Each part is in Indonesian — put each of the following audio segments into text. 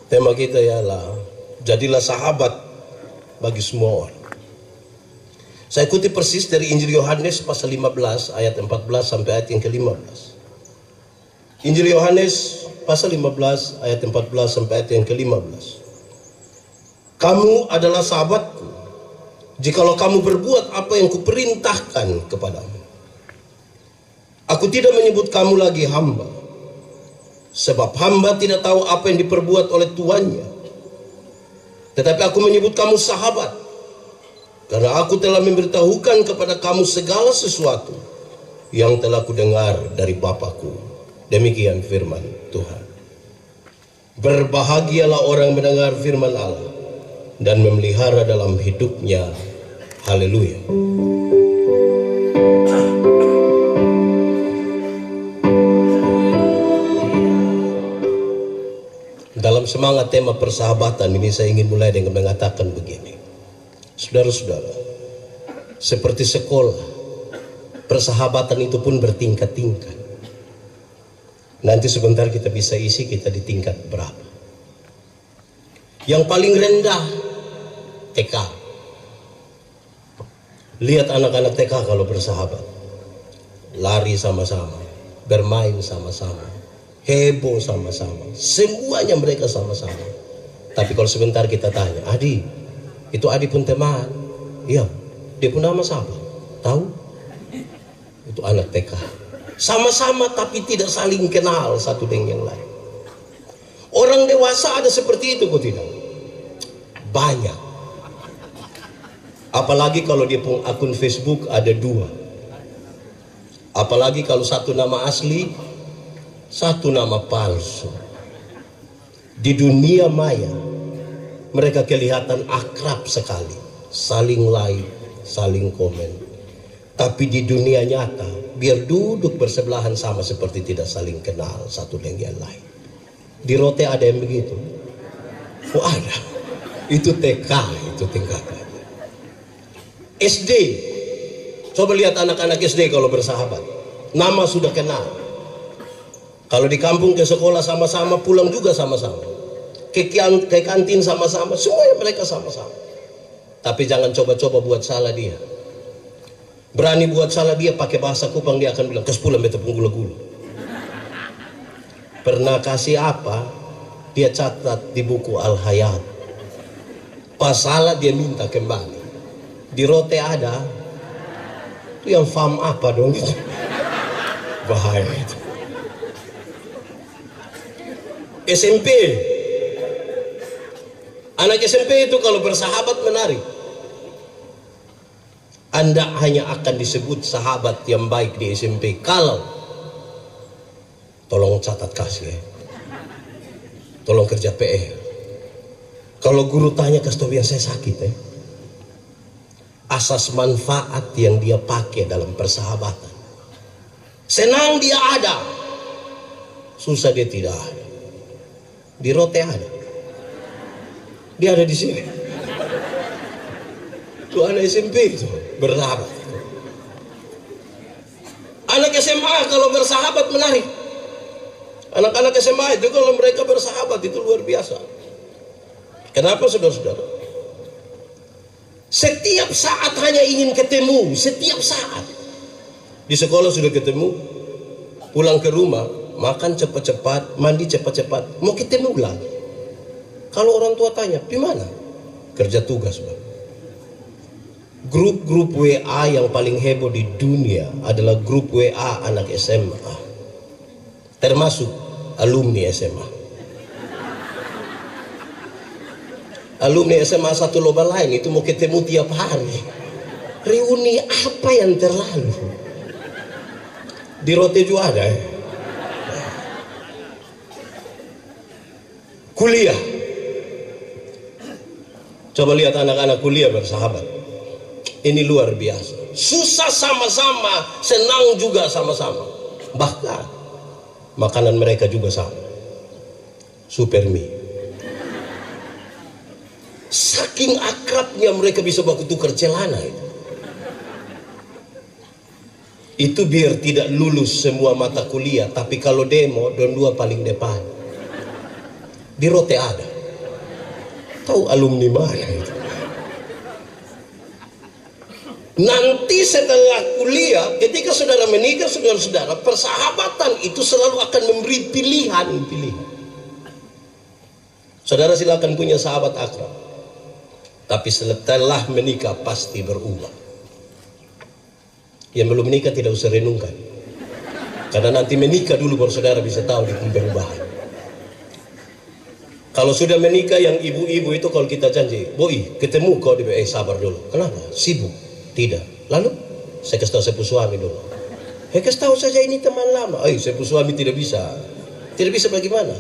Tema kita ialah jadilah sahabat bagi semua orang. Saya kutip persis dari Injil Yohanes pasal 15 ayat 14 sampai ayat yang ke-15. Injil Yohanes pasal 15 ayat 14 sampai ayat yang ke-15. Kamu adalah sahabatku jikalau kamu berbuat apa yang kuperintahkan kepadamu. Aku tidak menyebut kamu lagi hamba, sebab hamba tidak tahu apa yang diperbuat oleh tuannya. Tetapi aku menyebut kamu sahabat, karena aku telah memberitahukan kepada kamu segala sesuatu yang telah kudengar dari Bapa-Ku. Demikian firman Tuhan. Berbahagialah orang mendengar firman Allah dan memelihara dalam hidupnya. Haleluya. Dalam semangat tema persahabatan ini, saya ingin mulai dengan mengatakan begini. Saudara-saudara, seperti sekolah, persahabatan itu pun bertingkat-tingkat. Nanti sebentar kita bisa isi kita di tingkat berapa. Yang paling rendah TK. Lihat anak-anak TK kalau bersahabat, lari sama-sama, bermain sama-sama, heboh sama-sama, semuanya mereka sama-sama. Tapi kalau sebentar kita tanya, Adi, itu Adi pun teman? Iya. Dia pun nama siapa? Tahu? Itu anak TK. Sama-sama tapi tidak saling kenal satu dengan yang lain. Orang dewasa ada seperti itu, kok tidak? Banyak. Apalagi kalau dia punya akun Facebook ada 2. Apalagi kalau satu nama asli, satu nama palsu. Di dunia maya mereka kelihatan akrab sekali, saling like, saling komen. Tapi di dunia nyata, biar duduk bersebelahan sama seperti tidak saling kenal satu dengan yang lain. Di Rote ada yang begitu? Oh ada. Itu TK, itu tingkatan. SD, coba lihat anak-anak SD kalau bersahabat, nama sudah kenal. Kalau di kampung ke sekolah sama-sama, pulang juga sama-sama, ke kantin sama-sama, semuanya mereka sama-sama. Tapi jangan coba-coba buat salah dia. Berani buat salah dia pakai bahasa Kupang, dia akan bilang kespulang beta penggula-gula. Pernah kasih apa, dia catat di buku Al-Hayat. Pas salah dia minta kembali. Di Rote ada, itu yang fam apa dong itu? Bahaya itu. SMP, anak SMP itu kalau bersahabat menarik. Anda hanya akan disebut sahabat yang baik di SMP kalau, tolong catat kasih ya, tolong kerja PR. Kalau guru tanya kasih tahu yang saya sakit ya, asas manfaat yang dia pakai dalam persahabatan. Senang dia ada, susah dia tidak ada. Di Rote ada, dia ada di sini. Itu anak SMP itu bersahabat. Anak SMA kalau bersahabat menarik. Anak-anak SMA itu kalau mereka bersahabat itu luar biasa. Kenapa saudara-saudara? Setiap saat hanya ingin ketemu, setiap saat. Di sekolah sudah ketemu, pulang ke rumah, makan cepat-cepat, mandi cepat-cepat, mau ketemu lagi. Kalau orang tua tanya, di mana? Kerja tugas, Bang. Grup-grup WA yang paling heboh di dunia adalah grup WA anak SMA, termasuk alumni SMA. Alumni SMA satu loba lain itu mau ketemu tiap hari. Reuni apa yang terlalu? Di Rote juga ada ya? Kuliah. Coba lihat anak-anak kuliah bersahabat. Ini luar biasa. Susah sama-sama, senang juga sama-sama. Bahkan makanan mereka juga sama. Super mie. Saking akrabnya mereka bisa baku tukar celana itu. Itu biar tidak lulus semua mata kuliah, tapi kalau demo, don dua paling depan. Di Rote ada. Tahu alumni mana itu? Nanti setelah kuliah, ketika saudara menikah, saudara-saudara, persahabatan itu selalu akan memberi pilihan. Saudara silakan punya sahabat akrab, tapi setelah menikah pasti berubah. Yang belum menikah tidak usah renungkan, karena nanti menikah dulu baru saudara bisa tahu di perubahan. Kalau sudah menikah yang ibu-ibu itu, kalau kita janji, "Boy, ketemu kau di sabar dulu." Kenapa? Sibuk? Tidak. Lalu saya kasih tahu sepupu suami dulu. Kasih tahu saja ini teman lama. Sepupu suami tidak bisa. Tidak bisa bagaimana?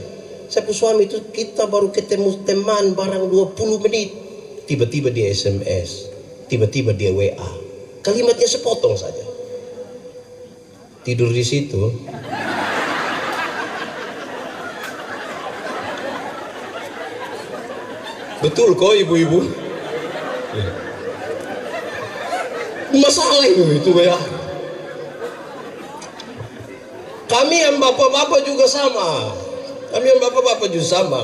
Sepupu suami itu kita baru ketemu teman barang 20 menit. Tiba-tiba dia SMS, tiba-tiba dia WA. Kalimatnya sepotong saja. Tidur di situ. Betul kok ibu-ibu? Ya. Masalah itu ya. Kami yang bapak-bapak juga sama.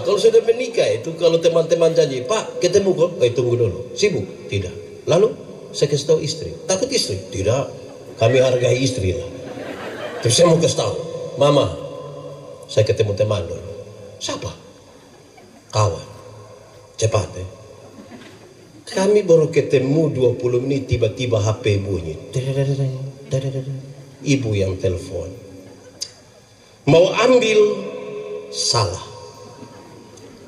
Kalau sudah menikah itu, kalau teman-teman janji, "Pak, ketemu kok." Tunggu dulu. Sibuk? Tidak. Lalu saya kasih tahu istri. Takut istri? Tidak. Kami hargai istri lah. Terus saya mau kasih tahu, "Mama, saya ketemu teman dulu." "Siapa?" "Kawan." "Cepat ya." Kami baru ketemu 20 menit, tiba-tiba HP bunyi. Ibu yang telepon. Mau ambil, salah.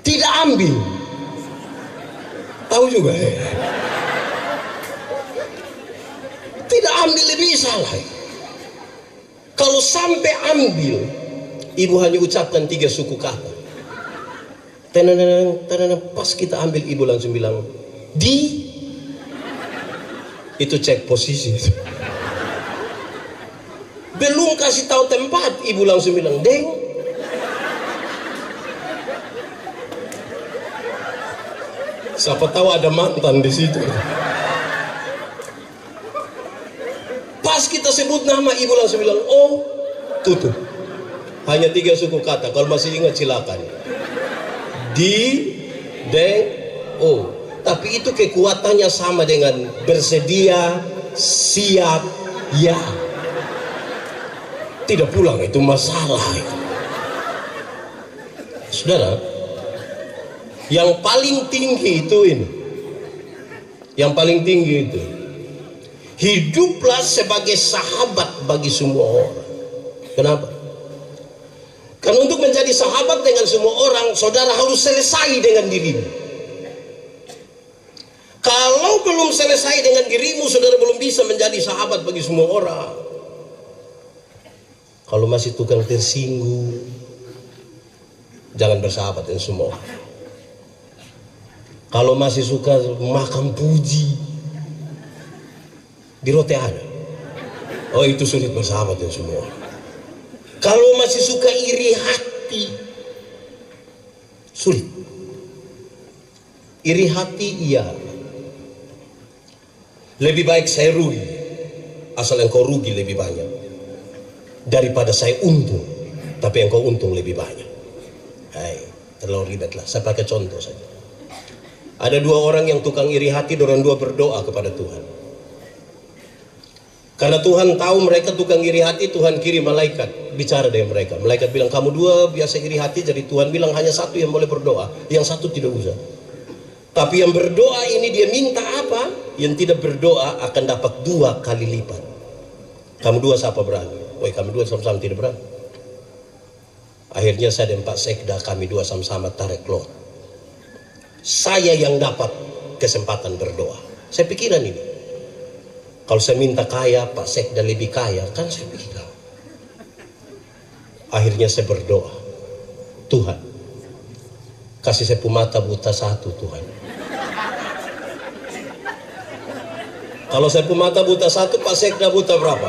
Tidak ambil. Tahu juga ya. Tidak ambil lebih salah. Kalau sampai ambil, ibu hanya ucapkan 3 suku kata. Pas kita ambil, ibu langsung bilang, itu cek posisi. Belum kasih tahu tempat, ibu langsung bilang, "Deng." Siapa tahu ada mantan di situ. Pas kita sebut nama, ibu langsung bilang, "Oh, tutup." Hanya 3 suku kata. Kalau masih ingat silakan. Deng, oh. Tapi itu kekuatannya sama dengan bersedia, siap, ya. Tidak pulang itu masalah itu. Saudara, yang paling tinggi itu ini. Yang paling tinggi itu. Hiduplah sebagai sahabat bagi semua orang. Kenapa? Karena untuk menjadi sahabat dengan semua orang, saudara harus selesai dengan dirimu. Kalau belum selesai dengan dirimu, saudara belum bisa menjadi sahabat bagi semua orang. Kalau masih tukang tersinggung, jangan bersahabat dengan semua orang. Kalau masih suka makan puji, di roti ada. Itu sulit bersahabat dengan semua orang. Kalau masih suka iri hati, sulit. Iri hati iya. Lebih baik saya rugi, asal engkau rugi lebih banyak, daripada saya untung, tapi engkau untung lebih banyak. Terlalu ribet lah. Saya pakai contoh saja. Ada 2 orang yang tukang iri hati, dorang 2 berdoa kepada Tuhan. Karena Tuhan tahu mereka tukang iri hati, Tuhan kirim malaikat bicara dengan mereka. Malaikat bilang, "Kamu 2 biasa iri hati." Jadi Tuhan bilang hanya 1 yang boleh berdoa, yang 1 tidak usah. Tapi yang berdoa ini dia minta apa? Yang tidak berdoa akan dapat 2 kali lipat. Kamu 2 siapa berani? Kami 2 sama-sama tidak berani. Akhirnya saya dan Pak Sekda, kami 2 sama-sama tarik lot. Saya yang dapat kesempatan berdoa. Saya pikiran ini. Kalau saya minta kaya, Pak Sekda lebih kaya, kan saya pikir. Akhirnya saya berdoa, "Tuhan, kasih saya mata buta 1 Tuhan." Kalau saya mata buta 1, Pak Sekda buta berapa?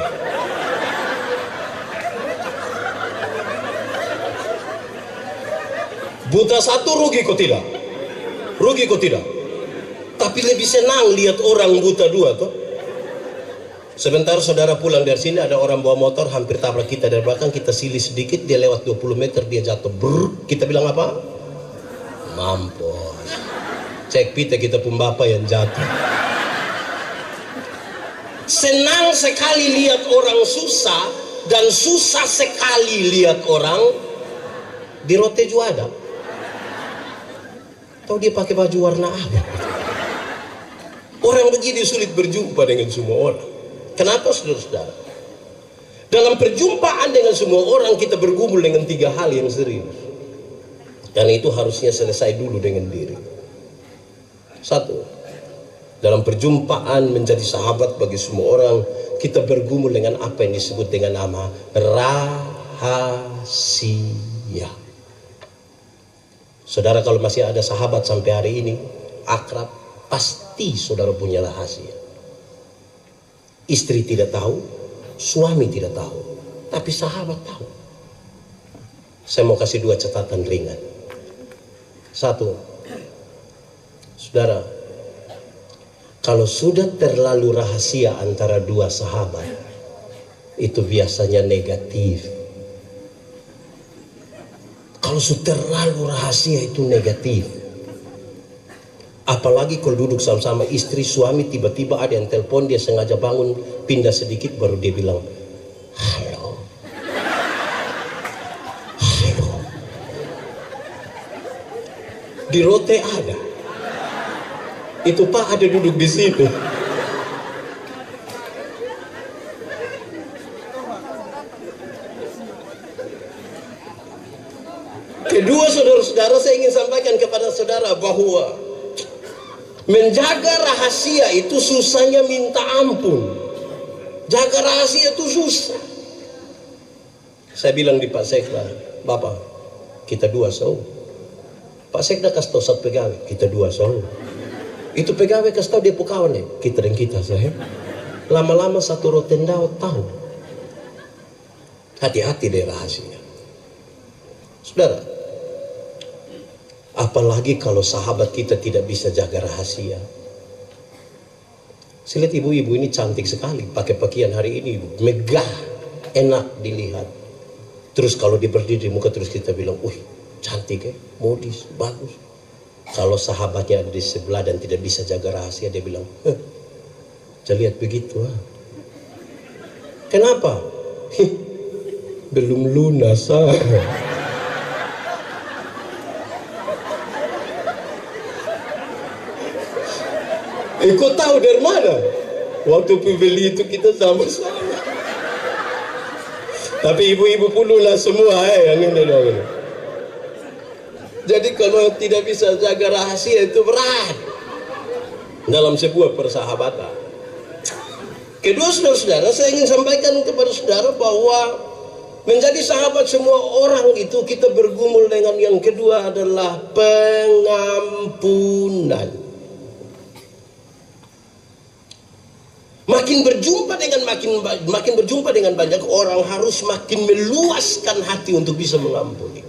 Buta 1 rugi kok tidak? Rugi kok tidak? Tapi lebih senang lihat orang buta 2 toh. Sebentar saudara pulang dari sini, ada orang bawa motor hampir tabrak kita dari belakang, kita silih sedikit, dia lewat 20 meter, dia jatuh. Kita bilang apa? Mampus. Cek pita kita pun bapak yang jatuh. Senang sekali lihat orang susah dan susah sekali lihat orang di rote juada. Tahu dia pakai baju warna apa? Orang begini sulit berjumpa dengan semua orang. Kenapa saudara-saudara? Dalam perjumpaan dengan semua orang kita bergumul dengan 3 hal yang serius. Dan itu harusnya selesai dulu dengan diri. 1. Dalam perjumpaan menjadi sahabat bagi semua orang, kita bergumul dengan apa yang disebut dengan nama rahasia. Saudara, kalau masih ada sahabat sampai hari ini akrab, pasti saudara punya rahasia. Istri tidak tahu, suami tidak tahu, tapi sahabat tahu. Saya mau kasih 2 catatan ringan. 1, saudara, kalau sudah terlalu rahasia antara 2 sahabat, itu biasanya negatif. Kalau sudah terlalu rahasia itu negatif. Apalagi kalau duduk sama-sama istri suami, tiba-tiba ada yang telepon, dia sengaja bangun pindah sedikit baru dia bilang halo. Halo. Di rote ada. Itu Pak ada duduk di situ. Kedua, saudara-saudara, saya ingin sampaikan kepada saudara bahwa menjaga rahasia itu susahnya minta ampun. Jaga rahasia itu susah. Saya bilang di Pak Sekda, Bapak, kita 2 so. Pak Sekda kasih tahu 1 pegawai, kita 2 so. Itu pegawai kasih tahu dia kawan ya, kita dan kita saya. Lama-lama satu rotendau tahu. Hati-hati deh rahasia. Saudara, apalagi kalau sahabat kita tidak bisa jaga rahasia. Saya lihat ibu-ibu ini cantik sekali, pakai pakaian hari ini megah, enak dilihat. Terus kalau dia berdiri di muka terus kita bilang, wih cantik ya, modis, bagus. Kalau sahabatnya ada di sebelah dan tidak bisa jaga rahasia, dia bilang, jangan lihat begitu. Kenapa? Belum lunas. Kau tahu dari mana? Waktu beli itu kita sama-sama. Tapi ibu-ibu puluh semua yang ini dong. Jadi kalau tidak bisa jaga rahasia itu berat dalam sebuah persahabatan. Kedua, saudara-saudara, saya ingin sampaikan kepada saudara bahwa menjadi sahabat semua orang itu kita bergumul dengan yang kedua adalah pengampunan. Makin berjumpa dengan banyak orang harus makin meluaskan hati untuk bisa mengampuni.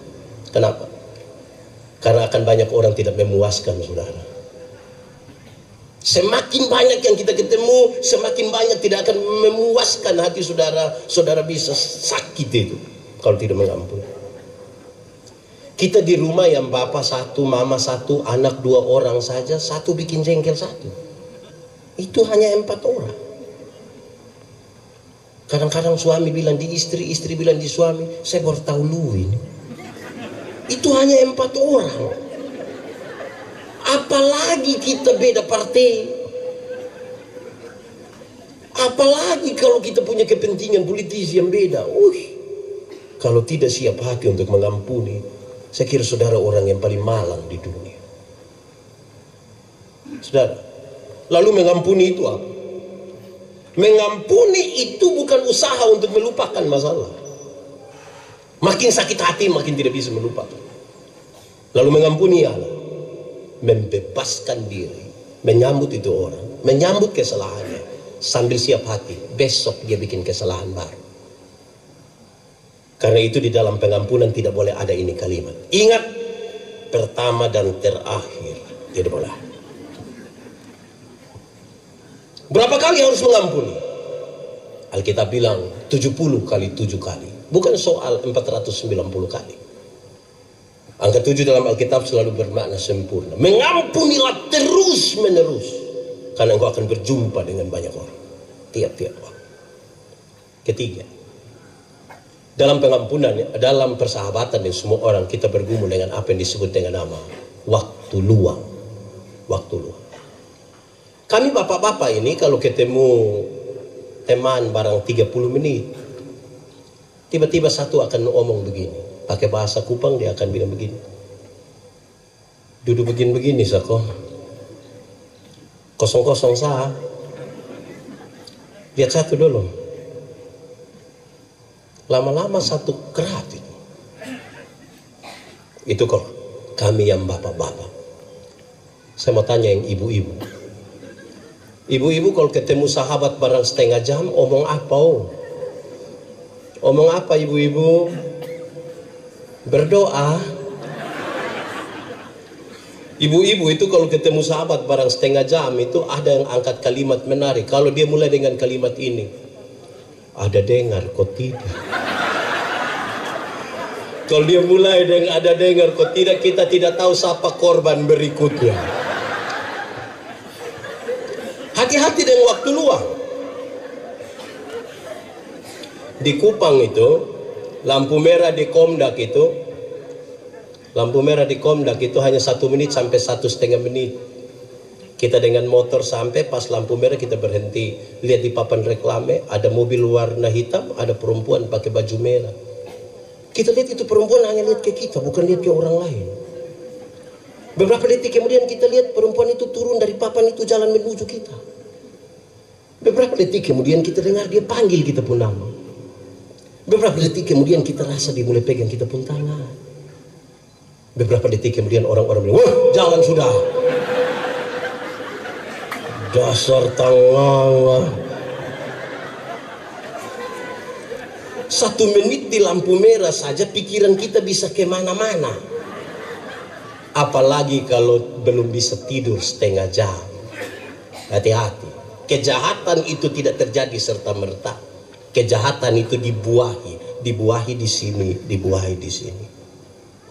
Kenapa? Karena akan banyak orang tidak memuaskan saudara. Semakin banyak yang kita ketemu, semakin banyak tidak akan memuaskan hati saudara. Saudara bisa sakit itu kalau tidak mengampuni. Kita di rumah yang bapak 1, mama 1, anak 2 orang saja, 1 bikin jengkel 1. Itu hanya 4 orang. Kadang-kadang suami bilang di istri, istri bilang di suami, saya baru tahu lu ini. Itu hanya 4 orang. Apalagi kita beda partai. Apalagi kalau kita punya kepentingan politis yang beda. Kalau tidak siap hati untuk mengampuni, saya kira saudara orang yang paling malang di dunia. Saudara, lalu mengampuni itu apa? Mengampuni itu bukan usaha untuk melupakan masalah. Makin sakit hati makin tidak bisa melupakan. Lalu mengampuni Allah, membebaskan diri, menyambut itu orang, menyambut kesalahannya sambil siap hati besok dia bikin kesalahan baru. Karena itu di dalam pengampunan tidak boleh ada ini kalimat. Ingat, pertama dan terakhir tidak boleh. Berapa kali harus mengampuni? Alkitab bilang 70 kali 7 kali. Bukan soal 490 kali. Angka 7 dalam Alkitab selalu bermakna sempurna. Mengampunilah terus menerus, karena engkau akan berjumpa dengan banyak orang tiap-tiap waktu. Ketiga, dalam pengampunan, dalam persahabatan dengan semua orang, kita bergumul dengan apa yang disebut dengan nama waktu luang. Waktu luang. Kami bapak-bapak ini kalau ketemu teman barang 30 menit, tiba-tiba satu akan ngomong begini. Pakai bahasa Kupang dia akan bilang begini. Duduk begini-begini sako. Kosong-kosong sah. Lihat satu dulu. Lama-lama satu kerat itu. Itu kok kami yang bapak-bapak. Saya mau tanya yang ibu-ibu. Ibu-ibu kalau ketemu sahabat barang setengah jam, omong apa? Omong apa ibu-ibu? Berdoa. Ibu-ibu itu kalau ketemu sahabat barang setengah jam itu ada yang angkat kalimat menarik. Kalau dia mulai dengan kalimat ini, ada dengar kok tidak. Kalau dia mulai dengan ada dengar kok tidak, kita tidak tahu siapa korban berikutnya. Hati-hati dengan waktu luang. Di Kupang itu, lampu merah di Komdak itu hanya 1 menit sampai 1,5 menit. Kita dengan motor sampai pas lampu merah kita berhenti. Lihat di papan reklame ada mobil warna hitam, ada perempuan pakai baju merah. Kita lihat itu perempuan hanya lihat ke kita, bukan lihat ke orang lain. Beberapa detik kemudian kita lihat perempuan itu turun dari papan itu jalan menuju kita. Beberapa detik kemudian kita dengar dia panggil kita pun nama. Beberapa detik kemudian kita rasa dia mulai pegang kita pun tangan. Beberapa detik kemudian orang-orang bilang, wah jangan sudah. Dasar tangan. 1 menit di lampu merah saja pikiran kita bisa kemana-mana. Apalagi kalau belum bisa tidur setengah jam. Hati-hati. Kejahatan itu tidak terjadi serta-merta. Kejahatan itu dibuahi di sini, dibuahi di sini.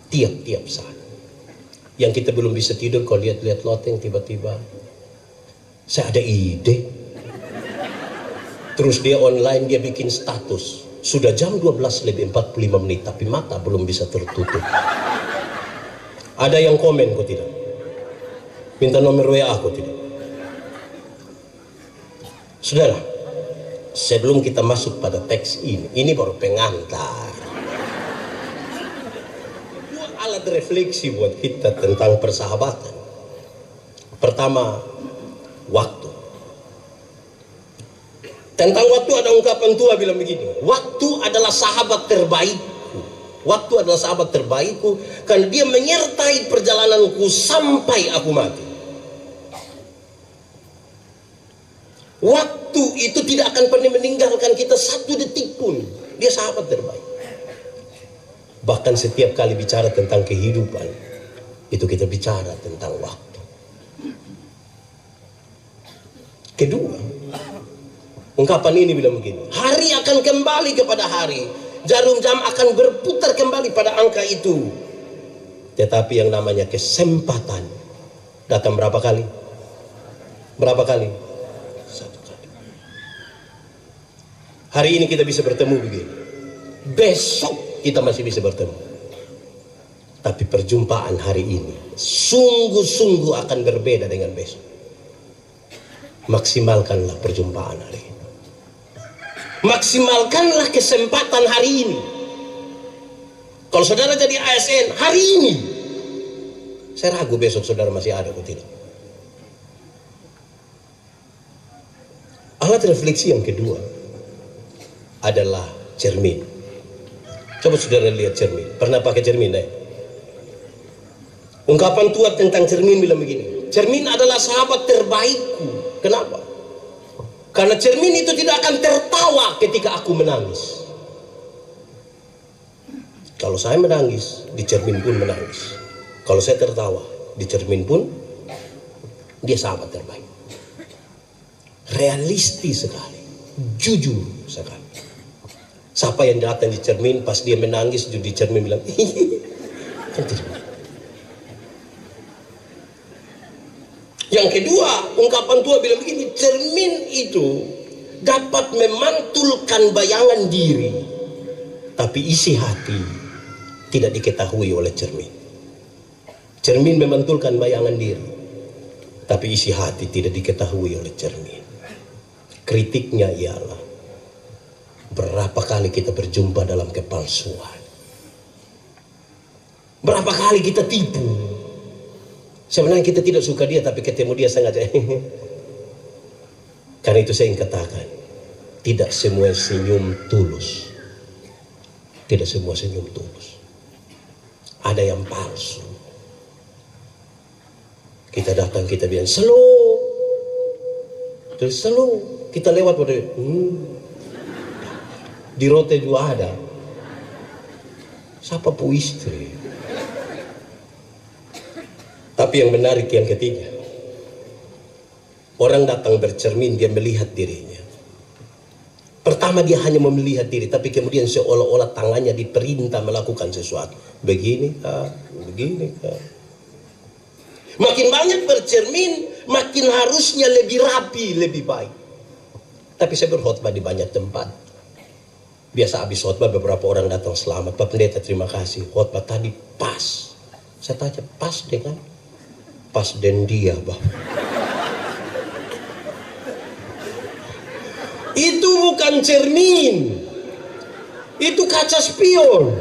Tiap-tiap saat. Yang kita belum bisa tidur kalau lihat-lihat loteng tiba-tiba. Saya ada ide. Terus dia online, dia bikin status. Sudah jam 12:45 tapi mata belum bisa tertutup. Ada yang komen kok tidak? Minta nomor WA aku tidak? Saudara, sebelum kita masuk pada teks ini baru pengantar. Dua alat refleksi buat kita tentang persahabatan. Pertama, waktu. Tentang waktu ada ungkapan tua bilang begini, waktu adalah sahabat terbaikku. Waktu adalah sahabat terbaikku karena dia menyertai perjalananku sampai aku mati. Waktu itu tidak akan pernah meninggalkan kita 1 detik pun. Dia sahabat terbaik. Bahkan setiap kali bicara tentang kehidupan, itu kita bicara tentang waktu. Kedua, ungkapan ini bilang begini, hari akan kembali kepada hari, jarum jam akan berputar kembali pada angka itu. Tetapi yang namanya kesempatan datang berapa kali? Berapa kali? 1 kali. Hari ini kita bisa bertemu begini, besok kita masih bisa bertemu. Tapi perjumpaan hari ini sungguh-sungguh akan berbeda dengan besok. Maksimalkanlah perjumpaan hari ini. Maksimalkanlah kesempatan hari ini. Kalau saudara jadi ASN hari ini, saya ragu besok saudara masih ada atau tidak. Alat refleksi yang kedua adalah cermin. Coba saudara lihat cermin. Pernah pakai cermin? Ungkapan tua tentang cermin bilang begini, cermin adalah sahabat terbaikku. Kenapa? Karena cermin itu tidak akan tertawa ketika aku menangis. Kalau saya menangis, di cermin pun menangis. Kalau saya tertawa, di cermin pun dia sahabat terbaik. Realistis sekali, jujur sekali. Siapa yang datang di cermin pas dia menangis di cermin bilang, Kan tidak. Yang kedua, ungkapan Tua bilang begini, cermin itu dapat memantulkan bayangan diri, tapi isi hati tidak diketahui oleh cermin. Cermin memantulkan bayangan diri, tapi isi hati tidak diketahui oleh cermin. Kritiknya ialah, berapa kali kita berjumpa dalam kepalsuan, berapa kali kita tipu. Sebenarnya kita tidak suka dia, tapi ketemu dia sengaja. Karena itu saya ingin katakan, tidak semua senyum tulus. Tidak semua senyum tulus. Ada yang palsu. Kita datang, kita bilang slow, terus slow, kita lewat pada di rote juga ada. Siapa pu istri? Tapi yang menarik yang ketiga, orang datang bercermin, dia melihat dirinya. Pertama dia hanya melihat diri, tapi kemudian seolah-olah tangannya diperintah melakukan sesuatu. Begini kah? Begini kah? Makin banyak bercermin, makin harusnya lebih rapi, lebih baik. Tapi saya berkhotbah di banyak tempat. Biasa habis khotbah beberapa orang datang, selamat Pak Pendeta, terima kasih. Khotbah tadi pas. Saya tanya, pas dengan? Pas dan dia, Bang. Itu bukan cermin. Itu kaca spion.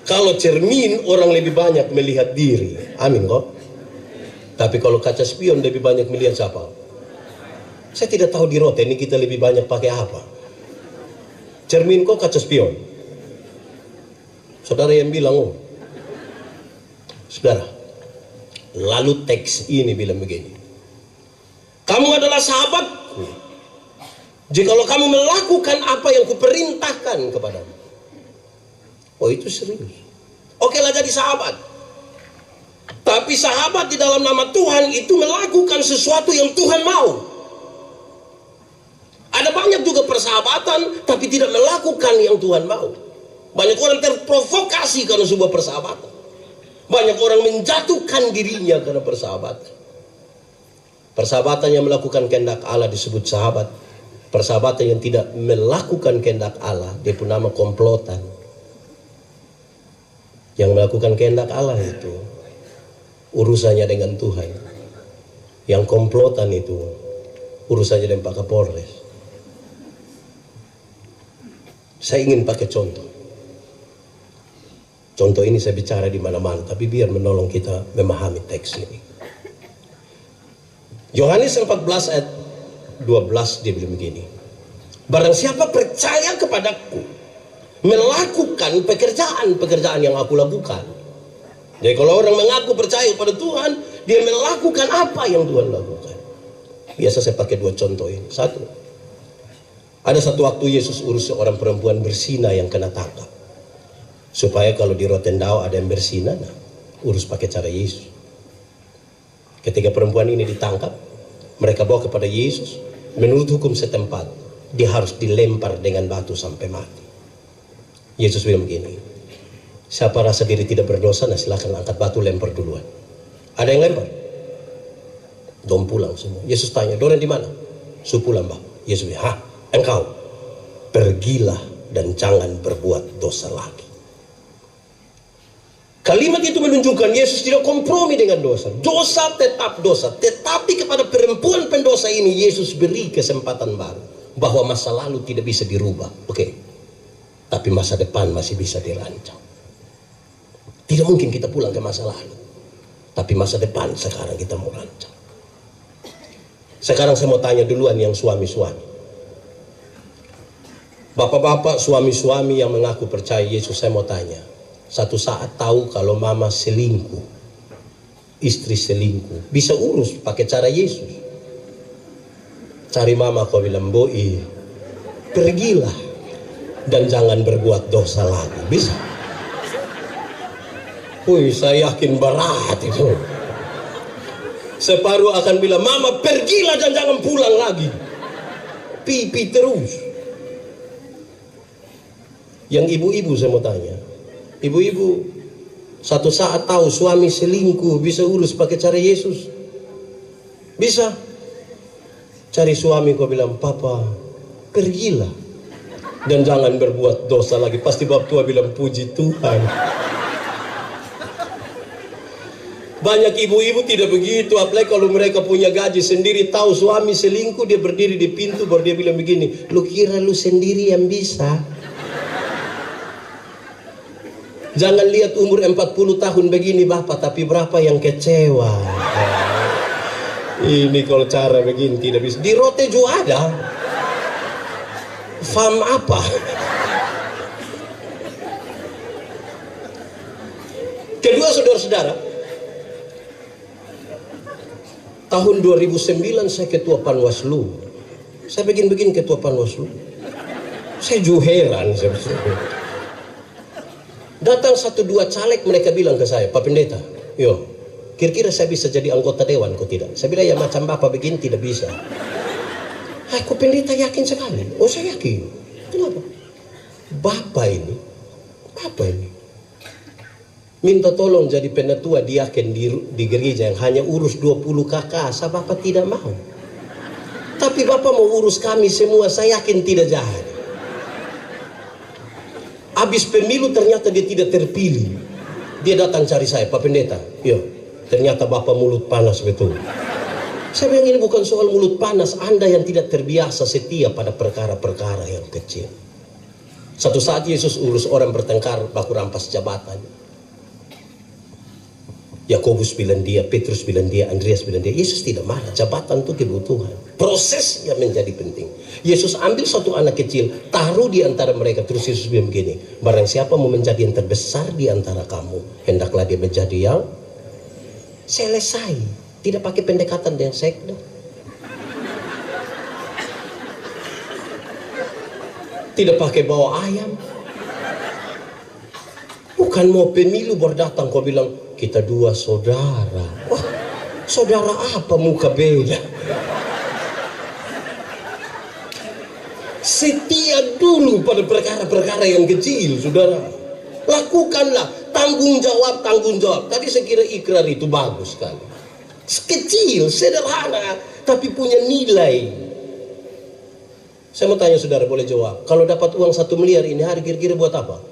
Kalau cermin, orang lebih banyak melihat diri. Amin kok. Tapi kalau kaca spion lebih banyak melihat siapa? Saya tidak tahu di rote ini kita lebih banyak pakai apa. Cermin kok kaca spion. Saudara yang bilang, oh. Saudara, lalu teks ini bilang begini. Kamu adalah sahabatku jikalau kamu melakukan apa yang kuperintahkan kepadamu. Oh, itu serius. Okelah jadi sahabat. Tapi sahabat di dalam nama Tuhan itu melakukan sesuatu yang Tuhan mau. Ada banyak juga persahabatan tapi tidak melakukan yang Tuhan mau. Banyak orang terprovokasi karena sebuah persahabatan. Banyak orang menjatuhkan dirinya karena persahabatan. Persahabatan yang melakukan kehendak Allah disebut sahabat. Persahabatan yang tidak melakukan kehendak Allah, dia pun nama komplotan. Yang melakukan kehendak Allah itu urusannya dengan Tuhan. Yang komplotan itu urusannya dengan Pak Kapolres. Saya ingin pakai contoh. Contoh ini saya bicara di mana-mana, tapi biar menolong kita memahami teks ini. Yohanes 14 ayat 12 dia bilang begini. Barang siapa percaya kepadaku, melakukan pekerjaan-pekerjaan yang aku lakukan. Jadi kalau orang mengaku percaya kepada Tuhan, dia melakukan apa yang Tuhan lakukan. Biasa saya pakai dua contoh ini. Satu, ada satu waktu Yesus urus seorang perempuan berzina yang kena tangkap. Supaya kalau di Rotendao ada yang berzina, nah, urus pakai cara Yesus. Ketika perempuan ini ditangkap, mereka bawa kepada Yesus. Menurut hukum setempat, dia harus dilempar dengan batu sampai mati. Yesus bilang begini, siapa rasa diri tidak berdosa, nah silakan angkat batu lempar duluan. Ada yang lempar? Dom pulang semua. Yesus tanya, dorang di mana? Su pulang, Bang. Yesus bilang, hah, engkau pergilah dan jangan berbuat dosa lagi. Kalimat itu menunjukkan Yesus tidak kompromi dengan dosa. Dosa tetap dosa. Tetapi kepada perempuan pendosa ini Yesus beri kesempatan baru. Bahwa masa lalu tidak bisa dirubah. Oke. Tapi masa depan masih bisa dirancang. Tidak mungkin kita pulang ke masa lalu. Tapi masa depan sekarang kita mau rancang. Sekarang saya mau tanya duluan yang suami-suami. Bapak-bapak, suami-suami yang mengaku percaya Yesus, saya mau tanya. Satu saat tahu kalau mama selingkuh, istri selingkuh, bisa urus pakai cara Yesus. Cari mama, kau bilang, boi, pergilah dan jangan berbuat dosa lagi. Bisa? Wih, saya yakin berat itu. Separuh akan bilang, mama pergilah dan jangan pulang lagi. Pipi terus. Yang ibu-ibu saya mau tanya, Ibu-ibu satu saat tahu suami selingkuh bisa urus pakai cara Yesus. Bisa. Cari suami kau bilang, "Papa, pergilah dan jangan berbuat dosa lagi." Pasti bab tua bilang, "Puji Tuhan." Banyak ibu-ibu tidak begitu, apalagi kalau mereka punya gaji sendiri, tahu suami selingkuh, dia berdiri di pintu baru dia bilang begini, "Lu kira lu sendiri yang bisa? Jangan lihat umur 40 tahun begini Bapak, tapi berapa yang kecewa." Ini kalau cara begini tidak bisa. Di Rote juga ada. Fam apa? Kedua, saudara-saudara, tahun 2009 saya ketua Panwaslu. Saya begini ketua Panwaslu. Saya juga heran. Datang 1-2 caleg, mereka bilang ke saya, "Pak Pendeta, yo, kira-kira saya bisa jadi anggota dewan kok tidak?" Saya bilang, "Ya macam Bapak begini tidak bisa." Kok Pendeta yakin sekali? Oh, saya yakin. Kenapa? Bapak ini minta tolong jadi penatua diaken di gereja yang hanya urus 20 kakak, Bapak tidak mau. Tapi Bapak mau urus kami semua, saya yakin tidak jahat. Habis pemilu ternyata dia tidak terpilih. Dia datang cari saya, "Pak Pendeta, yo, ternyata Bapak mulut panas betul." Saya bilang, ini bukan soal mulut panas, Anda yang tidak terbiasa setia pada perkara-perkara yang kecil. Satu saat Yesus urus orang bertengkar baku rampas jabatan. Yakobus bilang dia, Petrus bilang dia, Andreas bilang dia. Yesus tidak marah, jabatan itu kebutuhan. Prosesnya menjadi penting. Yesus ambil satu anak kecil, taruh di antara mereka. Terus Yesus bilang begini, "Barang siapa mau menjadi yang terbesar di antara kamu, hendaklah dia menjadi yang selesai." Tidak pakai pendekatan dengan sekda. Tidak pakai bawa ayam. Bukan mau pemilu baru datang kau bilang, "Kita dua saudara." Wah, saudara apa muka beda? Setia dulu pada perkara-perkara yang kecil, saudara. Lakukanlah, tanggung jawab. Tadi saya kira ikrar itu bagus sekali. Kecil, sederhana, tapi punya nilai. Saya mau tanya saudara, boleh jawab. Kalau dapat uang 1 miliar ini hari, kira-kira buat apa?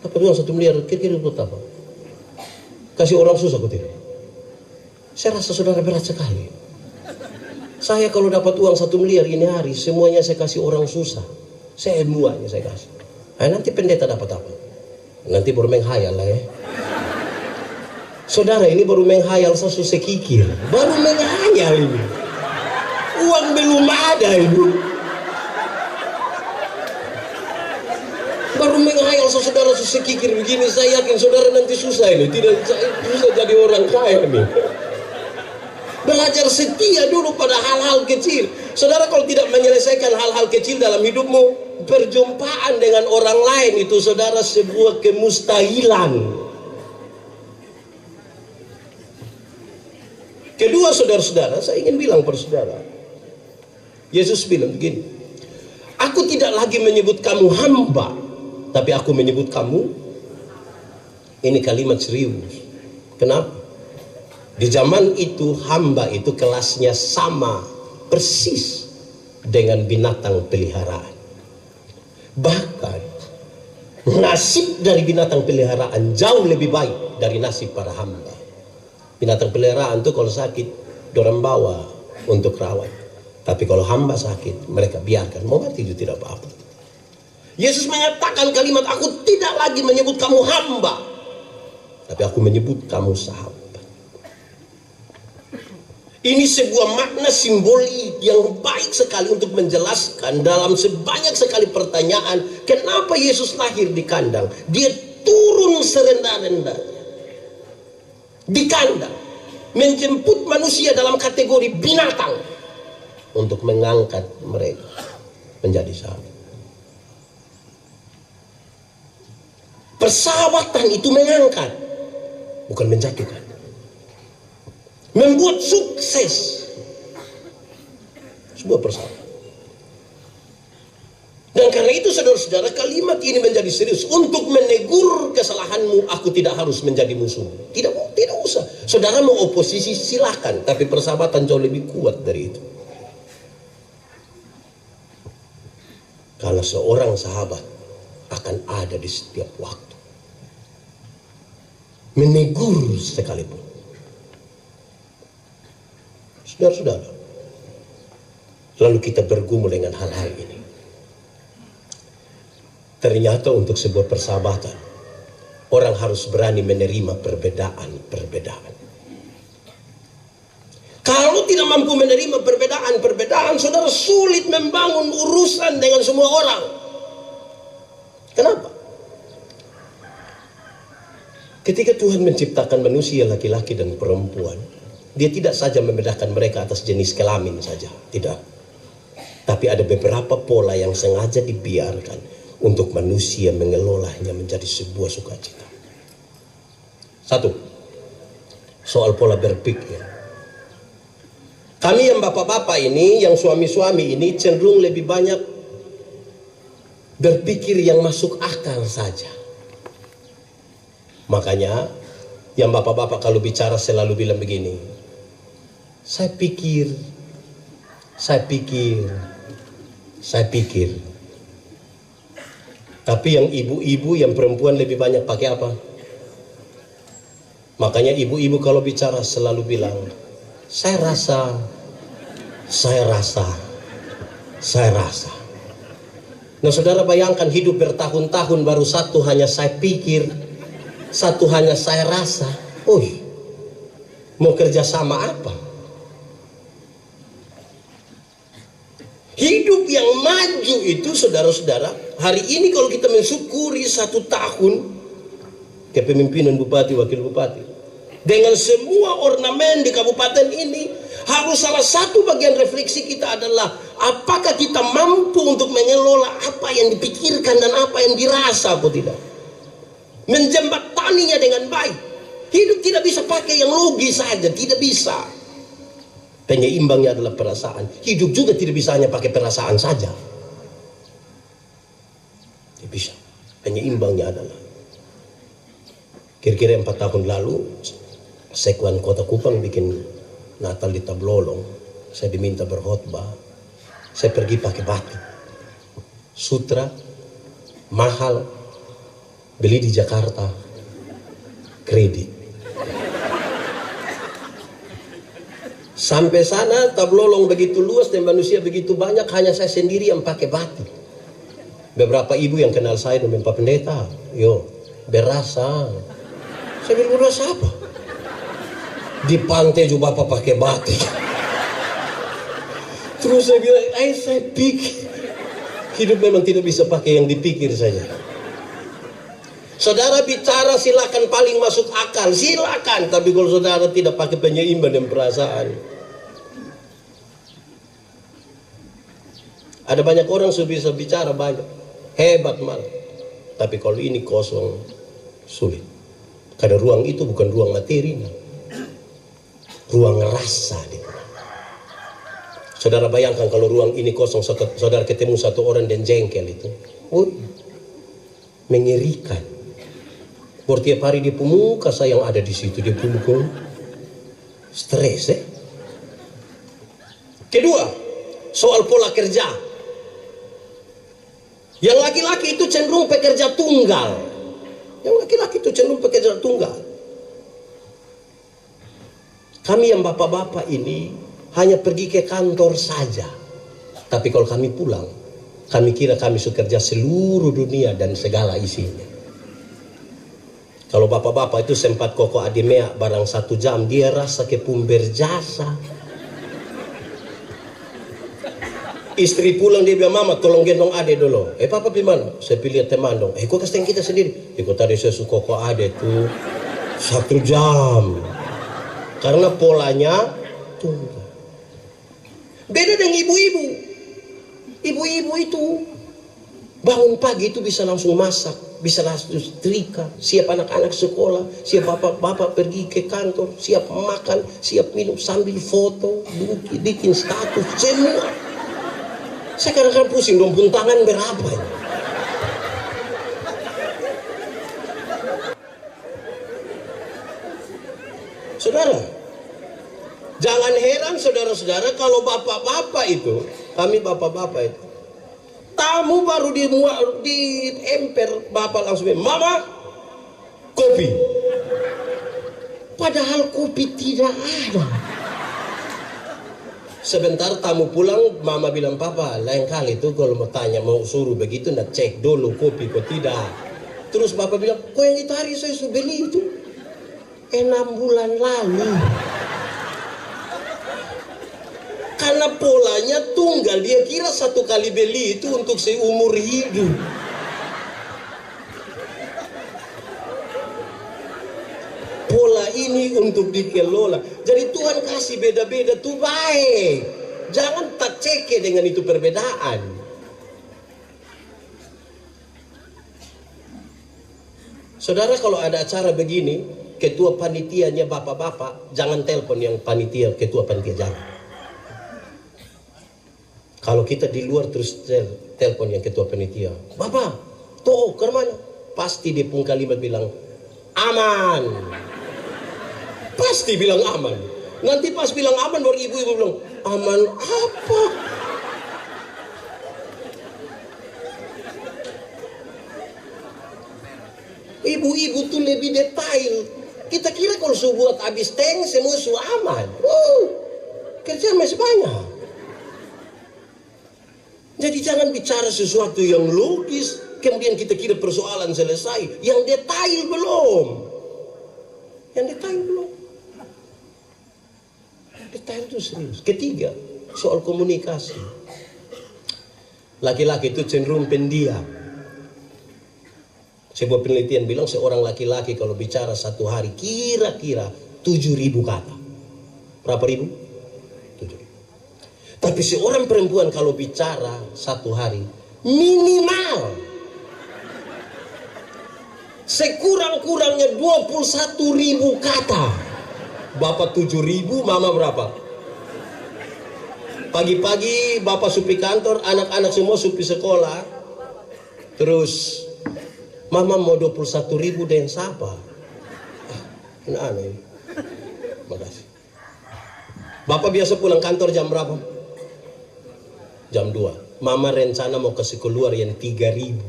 Dapat uang 1 miliar, kira-kira buat apa? Kasih orang susah kok tidak? Saya rasa saudara berat sekali. Saya kalau dapat uang 1 miliar ini hari, semuanya saya kasih orang susah. Semuanya saya kasih. Nanti pendeta dapat apa? Nanti baru menghayal lah ya. Saudara, ini baru menghayal, saya susah kikir. Baru menghayal ini. Uang belum ada ini. Baru menghayal, saudara susah kikir begini. Saya yakin saudara nanti susah ini. Tidak susah jadi orang kaya nih. Belajar setia dulu pada hal-hal kecil. Saudara kalau tidak menyelesaikan hal-hal kecil dalam hidupmu, perjumpaan dengan orang lain itu saudara sebuah kemustahilan. Kedua, saudara-saudara, saya ingin bilang pada saudara, Yesus bilang begini, "Aku tidak lagi menyebut kamu hamba, tapi aku menyebut kamu," ini kalimat serius. Kenapa? Di zaman itu hamba itu kelasnya sama persis dengan binatang peliharaan. Bahkan nasib dari binatang peliharaan jauh lebih baik dari nasib para hamba. Binatang peliharaan itu kalau sakit, dorang bawa untuk rawat. Tapi kalau hamba sakit, mereka biarkan. Mau mati itu tidak apa-apa. Yesus menyatakan kalimat, "Aku tidak lagi menyebut kamu hamba, tapi aku menyebut kamu sahabat." Ini sebuah makna simbolik yang baik sekali untuk menjelaskan dalam sebanyak sekali pertanyaan, kenapa Yesus lahir di kandang. Dia turun serendah-rendahnya di kandang, menjemput manusia dalam kategori binatang untuk mengangkat mereka menjadi sahabat. Persahabatan itu mengangkat, bukan menjatuhkan. Membuat sukses sebuah persahabatan. Dan karena itu saudara saudara, kalimat ini menjadi serius. Untuk menegur kesalahanmu, aku tidak harus menjadi musuh. Tidak usah. Saudara mau oposisi silakan, tapi persahabatan jauh lebih kuat dari itu. Karena seorang sahabat akan ada di setiap waktu, menegur sekalipun. Saudara-saudara, lalu kita bergumul dengan hal-hal ini. Ternyata untuk sebuah persahabatan, orang harus berani menerima perbedaan-perbedaan. Kalau tidak mampu menerima perbedaan-perbedaan, saudara, sulit membangun urusan dengan semua orang. Kenapa? Ketika Tuhan menciptakan manusia laki-laki dan perempuan, Dia tidak saja membedakan mereka atas jenis kelamin saja, tidak. Tapi ada beberapa pola yang sengaja dibiarkan untuk manusia mengelolanya menjadi sebuah sukacita. Satu, soal pola berpikir. Kami yang bapak-bapak ini, yang suami-suami ini cenderung lebih banyak berpikir yang masuk akal saja. Makanya yang bapak-bapak kalau bicara selalu bilang begini, saya pikir. Tapi yang ibu-ibu, yang perempuan lebih banyak pakai apa? Makanya ibu-ibu kalau bicara selalu bilang, saya rasa. Nah, saudara bayangkan hidup bertahun-tahun baru satu hanya saya pikir, satu hanya saya rasa. Mau kerja sama apa? Hidup yang maju itu, saudara-saudara, hari ini kalau kita mensyukuri 1 tahun kepemimpinan Bupati, Wakil Bupati, dengan semua ornamen di kabupaten ini, harus salah satu bagian refleksi kita adalah apakah kita mampu untuk mengelola apa yang dipikirkan dan apa yang dirasa atau tidak, menjembataninya dengan baik. Hidup tidak bisa pakai yang logis saja, tidak bisa. Penyeimbangnya adalah perasaan. Hidup juga tidak bisa hanya pakai perasaan saja, tidak bisa. Penyeimbangnya adalah, kira-kira 4 tahun lalu Sekuan Kota Kupang bikin Natal di Tablolong. Saya diminta berkhotbah. Saya pergi pakai batik sutra mahal, beli di Jakarta, kredit. Sampai sana Tablolong begitu luas dan manusia begitu banyak, hanya saya sendiri yang pakai batik. Beberapa ibu yang kenal saya dan Pak Pendeta, berasa. Saya bilang, berasa apa? Di pantai juga Bapak pakai batik. Terus saya bilang, saya pikir hidup memang tidak bisa pakai yang dipikir saja. Saudara bicara silakan, paling masuk akal silakan, tapi kalau saudara tidak pakai penyeimbang dan perasaan. Ada banyak orang sudah bisa bicara banyak, hebat malah, tapi kalau ini kosong, sulit. Karena ruang itu bukan ruang materi, ruang rasa. Saudara bayangkan kalau ruang ini kosong, saudara ketemu satu orang dan jengkel itu, mengerikan. Tiap hari dia pemuka saya yang ada di situ, dia pukul, stres. Kedua, soal pola kerja. Yang laki-laki itu cenderung pekerja tunggal. Kami yang bapak-bapak ini hanya pergi ke kantor saja. Tapi kalau kami pulang, kami kira kami sudah kerja seluruh dunia dan segala isinya. Kalau bapak-bapak itu sempat koko ademea barang 1 jam, dia rasa kepun berjasa. Istri pulang dia bilang, mama tolong gendong ade dulu. Papa pilih mana? Saya pilih teman dong. Kok kasih kita sendiri? Kok tadi saya suka koko ade tuh 1 jam. Karena polanya tunggal. Beda dengan ibu-ibu. Ibu-ibu itu bangun pagi itu bisa langsung masak, bisa langsung setrika, siap anak-anak sekolah, siap bapak-bapak pergi ke kantor, siap makan, siap minum sambil foto, bikin status, semua. Saya kadang-kadang pusing, dong tangan berapa ini? saudara-saudara, kalau bapak-bapak itu, kami bapak-bapak itu, tamu baru di emper, bapak langsung bilang, "Mama, kopi." Padahal kopi tidak ada. Sebentar tamu pulang, mama bilang, "Papa, lain kali tuh kalau mau tanya, mau suruh begitu, nak cek dulu kopi kok tidak." Terus bapak bilang, "Kok yang itu hari saya sudah beli itu 6 bulan lalu." Karena polanya tunggal, dia kira satu kali beli itu untuk seumur hidup. Pola ini untuk dikelola. Jadi Tuhan kasih beda-beda tuh baik. Jangan tak ceke dengan itu perbedaan. Saudara, kalau ada acara begini, ketua panitianya bapak-bapak, jangan telepon yang panitia, ketua panitia, jangan. Kalau kita di luar terus telepon yang ketua panitia, "Bapak, toh ke mana?" Pasti di pung kalimat bilang, "Aman." Pasti bilang aman. Nanti pas bilang aman, baru ibu-ibu bilang, "Aman apa?" Ibu-ibu tuh lebih detail. Kita kira kalau buat habis tank semua aman. Kerja masih banyak. Jadi jangan bicara sesuatu yang logis, kemudian kita kira persoalan selesai. Yang detail belum. Yang detail belum. Detail itu serius. Ketiga, soal komunikasi. Laki-laki itu cenderung pendiam. Sebuah penelitian bilang seorang laki-laki kalau bicara satu hari kira-kira 7.000 kata. Berapa ribu? 7.000. Tapi seorang perempuan kalau bicara satu hari minimal sekurang-kurangnya 21.000 kata. Bapak 7.000, mama berapa? Pagi-pagi bapak supi kantor, anak-anak semua supi sekolah. Terus mama mau 21.000 dan siapa? Aneh. Makasih. Bapak biasa pulang kantor jam berapa? Jam 2. Mama rencana mau kasih keluar yang 3.000.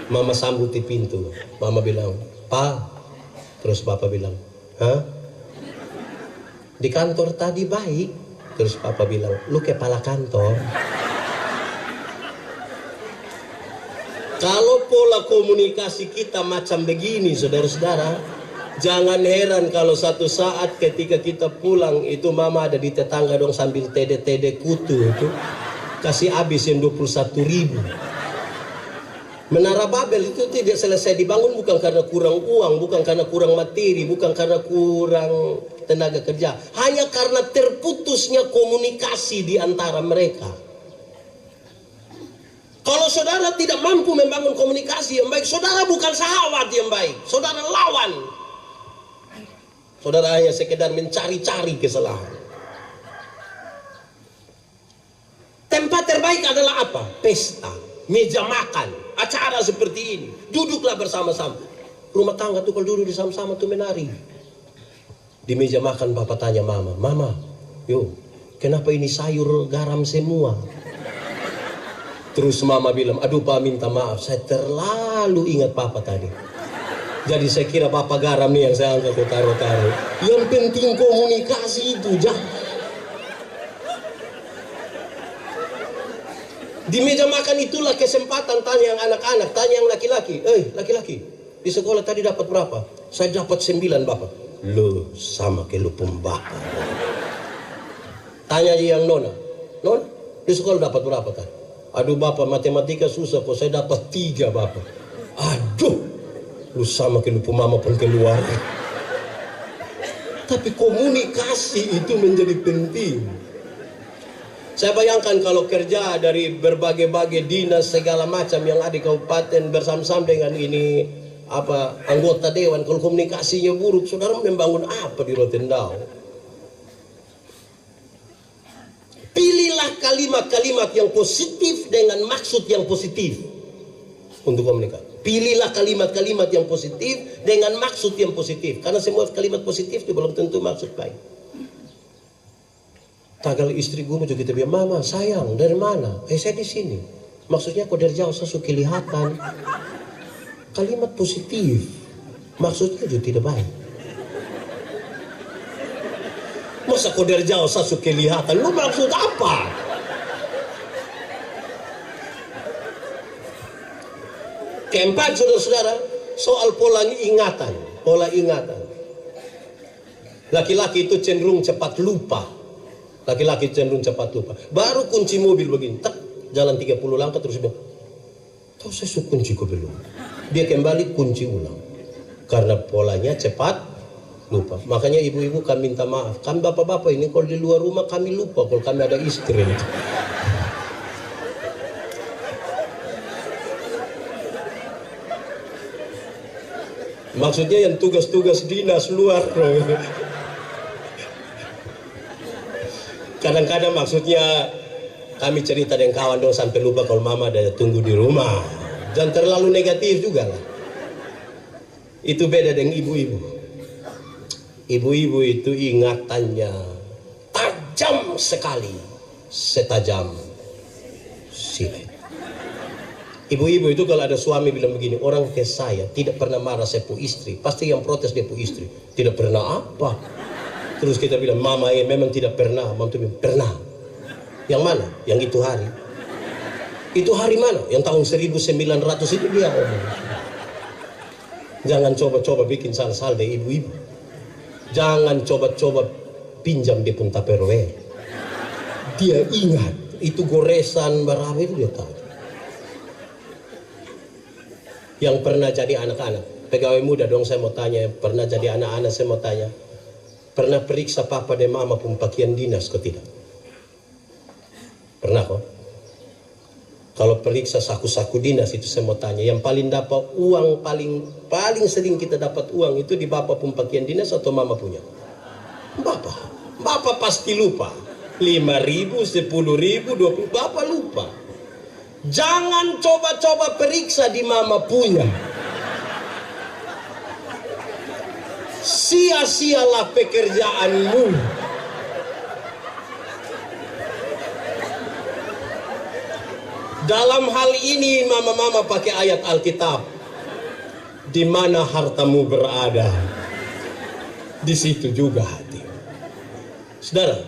Mama sambut di pintu. Mama bilang, "Pak." Terus bapak bilang, "Hah? Di kantor tadi baik." Terus papa bilang, "Lu kepala kantor." Kalau pola komunikasi kita macam begini, saudara-saudara, jangan heran kalau satu saat ketika kita pulang itu mama ada di tetangga dong sambil tede-tede kutu itu kasih habis yang 21.000. Menara Babel itu tidak selesai dibangun bukan karena kurang uang, bukan karena kurang materi, bukan karena kurang tenaga kerja, hanya karena terputusnya komunikasi di antara mereka. Kalau saudara tidak mampu membangun komunikasi yang baik, saudara bukan sahabat yang baik, saudara lawan. Saudara hanya sekedar mencari-cari kesalahan. Tempat terbaik adalah apa? Pesta, meja makan, acara seperti ini. Duduklah bersama-sama. Rumah tangga tuh kalau duduk bersama-sama tuh menari. Di meja makan bapak tanya mama, "Mama, yo, kenapa ini sayur garam semua?" Terus mama bilang, "Aduh pak, minta maaf, saya terlalu ingat papa tadi. Jadi saya kira papa garam nih yang saya angkat taruh-taruh." Yang penting komunikasi itu, jangan. Di meja makan itulah kesempatan tanya yang anak-anak, tanya yang laki-laki. Laki-laki, di sekolah tadi dapat berapa?" "Saya dapat 9 bapak." "Loh, sama kayak lu pembakar." Tanya yang nona, "Nona, di sekolah dapat berapa kan?" "Aduh bapak, matematika susah kok, saya dapat 3 bapak." "Aduh, lu sama kayak lu pemama pun keluar." Tapi komunikasi itu menjadi penting. Saya bayangkan kalau kerja dari berbagai-bagai dinas segala macam yang ada di kabupaten bersama-sama dengan ini anggota dewan, kalau komunikasinya buruk, saudara membangun apa di Rotendao? Pilihlah kalimat-kalimat yang positif dengan maksud yang positif untuk komunikasi. Pilihlah kalimat-kalimat yang positif dengan maksud yang positif, karena semua kalimat positif itu belum tentu maksud baik. Tagal istri gue juga kita bilang, mama sayang dari mana? Saya di sini. Maksudnya kok dari jauh saya suka kelihatan. Kalimat positif, maksudnya juga tidak baik. Masa kok dari jauh saya suka kelihatan? Lu maksud apa? Keempat, saudara-saudara, soal pola ingatan. Pola ingatan. Laki-laki itu cenderung cepat lupa. Laki-laki cenderung cepat lupa. Baru kunci mobil begini, tak, jalan 30 langkah terus bilang, tahu saya suka kunci kok belum. Dia kembali kunci ulang. Karena polanya cepat lupa. Makanya ibu-ibu kami minta maaf. Kami bapak-bapak ini kalau di luar rumah kami lupa kalau kami ada istri. Maksudnya yang tugas-tugas dinas luar. Kadang-kadang maksudnya kami cerita dengan kawan dong sampai lupa kalau mama ada tunggu di rumah. Jangan terlalu negatif juga lah. Itu beda dengan ibu-ibu. Ibu-ibu itu ingatannya tajam sekali, setajam silet. Ibu-ibu itu kalau ada suami bilang begini, orang ke saya tidak pernah marah saya pu istri, pasti yang protes dia pu istri. Tidak pernah apa? Terus kita bilang, mama ya memang tidak pernah. Mama itu bilang, pernah. Yang mana? Yang itu hari. Itu hari mana? Yang tahun 1900 itu dia ngomong. Jangan coba-coba bikin salah-salah deh ibu-ibu. Jangan coba-coba pinjam di pun Tupperware. Dia ingat itu goresan berapa itu dia tahu. Yang pernah jadi anak-anak, pegawai muda dong saya mau tanya, pernah jadi anak-anak saya mau tanya, pernah periksa papa dan mama pun pakaian dinas kok tidak? Pernah kok? Kalau periksa saku-saku dinas itu saya mau tanya, yang paling dapat uang paling sering kita dapat uang itu di bapak pun pakaian dinas atau mama punya? Bapak pasti lupa. 5.000, 10.000, 20, bapak lupa. Jangan coba-coba periksa di mama punya. Sia-sialah pekerjaanmu. Dalam hal ini mama-mama pakai ayat Alkitab. Di mana hartamu berada, di situ juga hati. Saudara,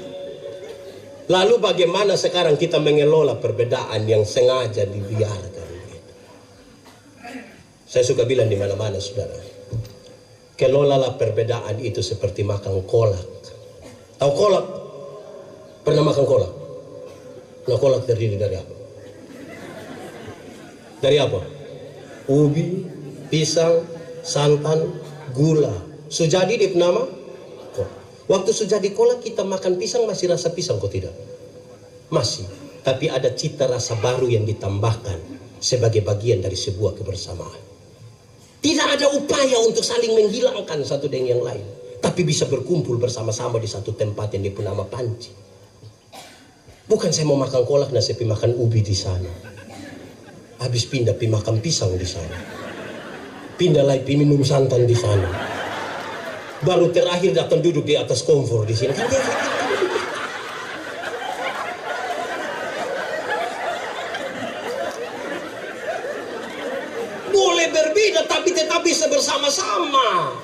lalu bagaimana sekarang kita mengelola perbedaan yang sengaja dibiarkan? Saya suka bilang di mana-mana, saudara. Kelolalah perbedaan itu seperti makan kolak. Tahu kolak? Pernah makan kolak? Nah, kolak terdiri dari apa? Dari apa? Ubi, pisang, santan, gula. Sujadi dia nama? Waktu sujadi kolak kita makan pisang masih rasa pisang kok tidak? Masih. Tapi ada cita rasa baru yang ditambahkan sebagai bagian dari sebuah kebersamaan. Tidak ada upaya untuk saling menghilangkan satu dengan yang lain. Tapi bisa berkumpul bersama-sama di satu tempat yang dipunama panci. Bukan saya mau makan kolak dan saya makan ubi di sana. Habis pindah pi makan pisang di sana. Pindah lagi pi minum santan di sana. Baru terakhir datang duduk di atas kompor di sini. Boleh berbeda tapi tetap bisa bersama-sama.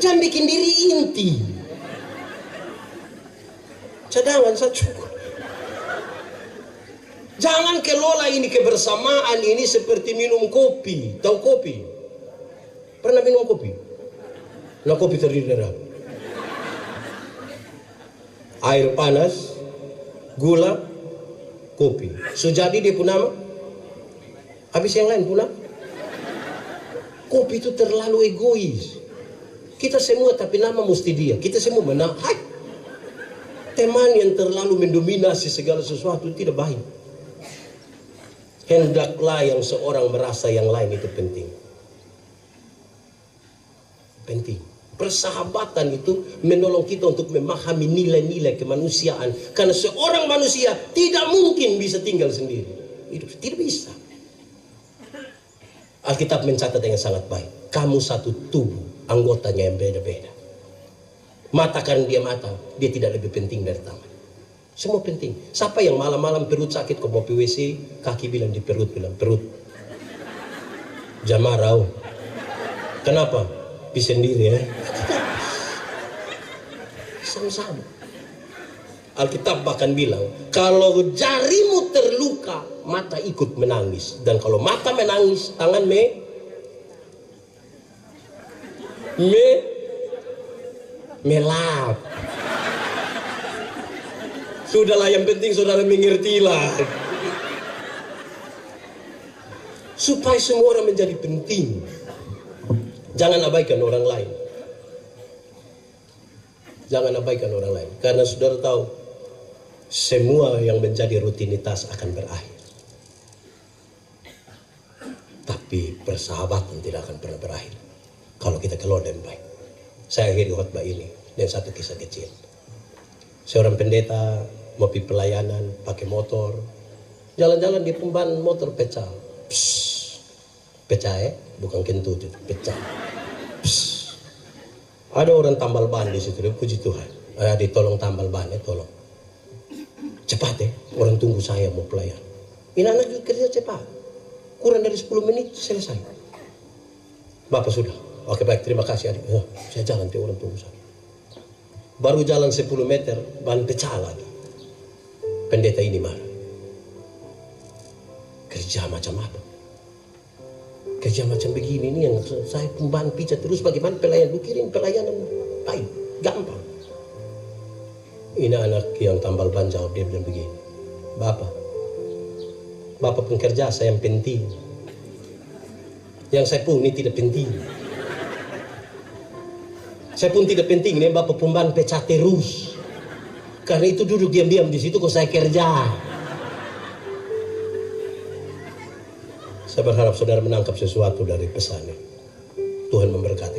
Jangan bikin diri inti. Cadangan saya cukup. Jangan kelola ini kebersamaan ini seperti minum kopi. Tahu kopi? Pernah minum kopi? Nah, kopi terdiri dari apa? Air panas, gula, kopi. Sujadi dia pun nama. Habis yang lain pula. Kopi itu terlalu egois. Kita semua tapi nama mesti dia. Kita semua menang. Teman yang terlalu mendominasi segala sesuatu tidak baik. Hendaklah yang seorang merasa yang lain itu penting. Penting. Persahabatan itu menolong kita untuk memahami nilai-nilai kemanusiaan. Karena seorang manusia tidak mungkin bisa tinggal sendiri. Itu tidak bisa. Alkitab mencatat dengan sangat baik. Kamu satu tubuh, anggotanya yang beda-beda. Mata karena dia mata, dia tidak lebih penting dari tangan. Semua penting. Siapa yang malam-malam perut sakit kok mau PWC, kaki bilang di perut, bilang perut. Jamarau. Kenapa? Bisa sendiri ya. Sama-sama. Alkitab bahkan bilang, kalau jarimu terluka, mata ikut menangis. Dan kalau mata menangis, tangan melap. Sudahlah, yang penting saudara mengertilah. Supaya semua orang menjadi penting. Jangan abaikan orang lain. Jangan abaikan orang lain. Karena saudara tahu, semua yang menjadi rutinitas akan berakhir. Tapi persahabatan tidak akan pernah berakhir kalau kita keluar dengan baik. Saya akhiri khotbah ini dengan satu kisah kecil. Seorang pendeta mau pergi pelayanan pakai motor, jalan-jalan di ban motor pecah. Pecah bukan kentut, pecah. Ada orang tambal ban di situ, puji Tuhan. Ditolong tambal ban, tolong. Cepat orang tunggu saya mau pelayan. Ini anak juga kerja cepat. Kurang dari 10 menit selesai. Bapak sudah. Oke baik, terima kasih adik. Saya jalan, orang tunggu saya. Baru jalan 10 meter, ban pecah lagi. Pendeta ini marah. Kerja macam apa? Kerja macam begini nih yang saya pemban pijat terus, bagaimana pelayan? Dukirin pelayanan baik, gampang. Ini anak yang tambal ban jawab, dia bilang begini, Bapak pekerja saya yang penting. Yang saya pun ini tidak penting. Saya pun tidak penting, ini Bapak pemban pecah terus. Karena itu duduk diam-diam di situ kok saya kerja. Saya berharap saudara menangkap sesuatu dari pesannya. Tuhan memberkati.